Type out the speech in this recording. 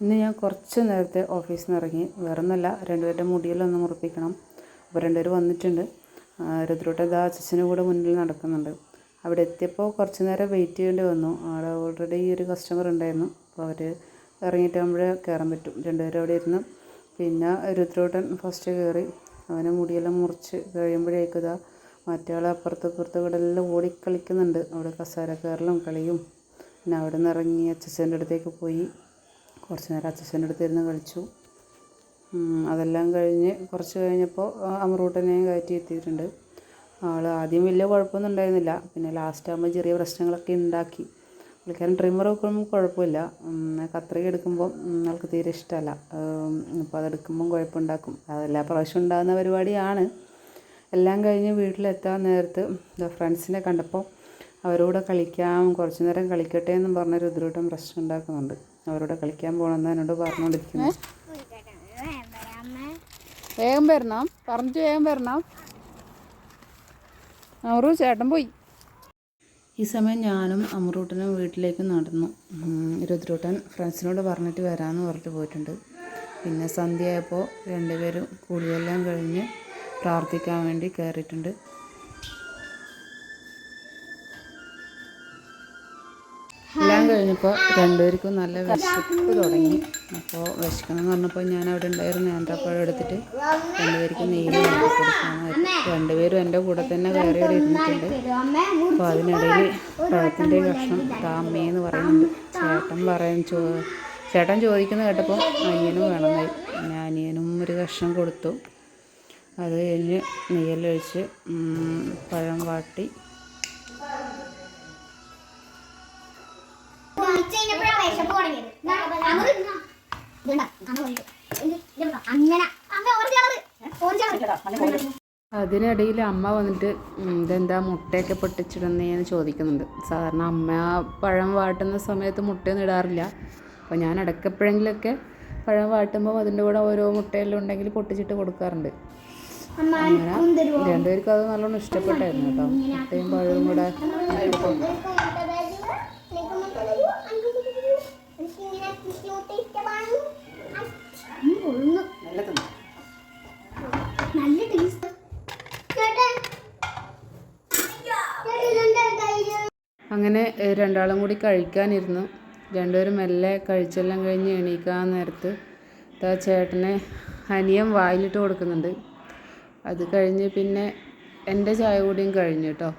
ഇന്ന് ഞാൻ കുറച്ച് നേരത്തെ ഓഫീസിൽ നിന്ന് ഇറങ്ങി. വേറൊന്നുമല്ല, രണ്ടുപേരുടെ മുടിയെല്ലാം ഒന്ന് മുറിപ്പിക്കണം. അപ്പോൾ രണ്ടുപേർ വന്നിട്ടുണ്ട്. രുദ്രൂട്ടൻ ഇതാ അച്ഛൻ്റെ കൂടെ മുന്നിൽ നടക്കുന്നുണ്ട്. അവിടെ എത്തിയപ്പോൾ കുറച്ച് നേരം വെയിറ്റ് ചെയ്യേണ്ടി വന്നു. അവിടെ ഓൾറെഡി ഒരു കസ്റ്റമർ ഉണ്ടായിരുന്നു. അപ്പോൾ അവർ ഇറങ്ങിയിട്ടാകുമ്പോഴേ കയറാൻ പറ്റും. രണ്ടുപേരും അവിടെ ഇരുന്ന് പിന്നെ രുദ്രൂട്ടൻ ഫസ്റ്റ് കയറി. അവനെ മുടിയെല്ലാം മുറിച്ച് കഴിയുമ്പോഴേക്കും ഇതാ മറ്റേ അപ്പുറത്തും കൂടെ എല്ലാം ഓടിക്കളിക്കുന്നുണ്ട്. അവിടെ കസേര കയറലും കളിയും. പിന്നെ അവിടെ നിന്ന് ഇറങ്ങി അച്ഛൻ്റെ അടുത്തേക്ക് പോയി. കുറച്ച് നേരം അച്ഛൻ്റെ അടുത്ത് ഇരുന്ന് കളിച്ചു. അതെല്ലാം കഴിഞ്ഞ് കുറച്ച് കഴിഞ്ഞപ്പോൾ അമറൂട്ടനെയും കയറ്റി എത്തിയിട്ടുണ്ട്. ആൾ ആദ്യം വലിയ കുഴപ്പമൊന്നും ഉണ്ടായിരുന്നില്ല. പിന്നെ ലാസ്റ്റ് ആകുമ്പോൾ ചെറിയ പ്രശ്നങ്ങളൊക്കെ ഉണ്ടാക്കി. പുള്ളിക്കാരൻ ട്രിമ്മർ വെക്കുമ്പോൾ കുഴപ്പമില്ല. കത്രിക എടുക്കുമ്പോൾ ആൾക്ക് തീരെ ഇഷ്ടമല്ല. അപ്പോൾ അതെടുക്കുമ്പം കുഴപ്പമുണ്ടാക്കും. അതെല്ലാ പ്രാവശ്യം ഉണ്ടാകുന്ന പരിപാടിയാണ്. എല്ലാം കഴിഞ്ഞ് വീട്ടിലെത്താൻ നേരത്ത് ഫ്രണ്ട്സിനെ കണ്ടപ്പോൾ അവരോട് കളിക്കാം, കുറച്ച് നേരം കളിക്കട്ടെ എന്നും പറഞ്ഞ് രുദ്രൂട്ടൻ പ്രശ്നം ഉണ്ടാക്കുന്നുണ്ട്. അവരോട് കളിക്കാൻ പോകണമെന്ന് എന്നോട് പറഞ്ഞുകൊണ്ടിരിക്കുന്നു. വേഗം വരണം, പറഞ്ഞിട്ട് വേഗം വരണം. അമറു ചേട്ടൻ പോയി. ഈ സമയം ഞാനും അമറൂട്ടനും വീട്ടിലേക്ക് നടന്നു. രുദ്രൂട്ടൻ ഫ്രണ്ട്സിനോട് പറഞ്ഞിട്ട് വരാമെന്ന് പറഞ്ഞിട്ട് പോയിട്ടുണ്ട്. പിന്നെ സന്ധ്യയായപ്പോൾ രണ്ടുപേരും കുളിയെല്ലാം കഴിഞ്ഞ് പ്രാർത്ഥിക്കാൻ വേണ്ടി കയറിയിട്ടുണ്ട്. എല്ലാം കഴിഞ്ഞപ്പോൾ രണ്ടുപേർക്കും നല്ല വിശപ്പ് തുടങ്ങി. അപ്പോൾ വിശക്കണമെന്ന് പറഞ്ഞപ്പോൾ ഞാൻ അവിടെ ഉണ്ടായിരുന്നു. നേന്ത്രപ്പഴം എടുത്തിട്ട് രണ്ടുപേർക്കും നെയ്യിൽ കൊടുക്കാനായിരുന്നു. രണ്ടുപേരും എൻ്റെ കൂടെ തന്നെ കയറി അവിടെ ഇരുന്നിട്ടുണ്ട്. അപ്പോൾ അതിനിടയിൽ പഴത്തിൻ്റെ കഷ്ണം താമ്മയെന്ന് പറയുന്നുണ്ട്. ചേട്ടൻ ചോദിക്കുന്നത് കേട്ടപ്പോൾ അനിയനും വേണമെന്നായി. പിന്നെ അനിയനും ഒരു കഷ്ണം കൊടുത്തു. അത് കഴിഞ്ഞ് നെയ്യിലൊഴിച്ച് പഴം വാട്ടി അതിനിടയിൽ അമ്മ വന്നിട്ട് ഇതെന്താ മുട്ടയൊക്കെ പൊട്ടിച്ചിടുന്നതെന്ന് ചോദിക്കുന്നുണ്ട്. സാധാരണ അമ്മ പഴം വാട്ടുന്ന സമയത്ത് മുട്ടയൊന്നും ഇടാറില്ല. അപ്പോൾ ഞാൻ ഇടയ്ക്കെപ്പോഴെങ്കിലൊക്കെ പഴം വാട്ടുമ്പോൾ അതിൻ്റെ കൂടെ ഓരോ മുട്ടയെല്ലാം ഉണ്ടെങ്കിൽ പൊട്ടിച്ചിട്ട് കൊടുക്കാറുണ്ട്. അങ്ങനെ രണ്ടുപേർക്കും അത് നല്ലോണം ഇഷ്ടപ്പെട്ടായിരുന്നു കേട്ടോ. മുട്ടയും പഴവും കൂടെ അങ്ങനെ രണ്ടാളും കൂടി കഴിക്കാനിരുന്നു. രണ്ടുപേരും മെല്ലെ കഴിച്ചെല്ലാം കഴിഞ്ഞ് എണീക്കാൻ നേരത്ത് ചേട്ടനെ അനിയൻ വായിലിട്ട് കൊടുക്കുന്നുണ്ട്. അത് കഴിഞ്ഞ് പിന്നെ എൻ്റെ ചായ കൂടിയും കഴിഞ്ഞു കേട്ടോ.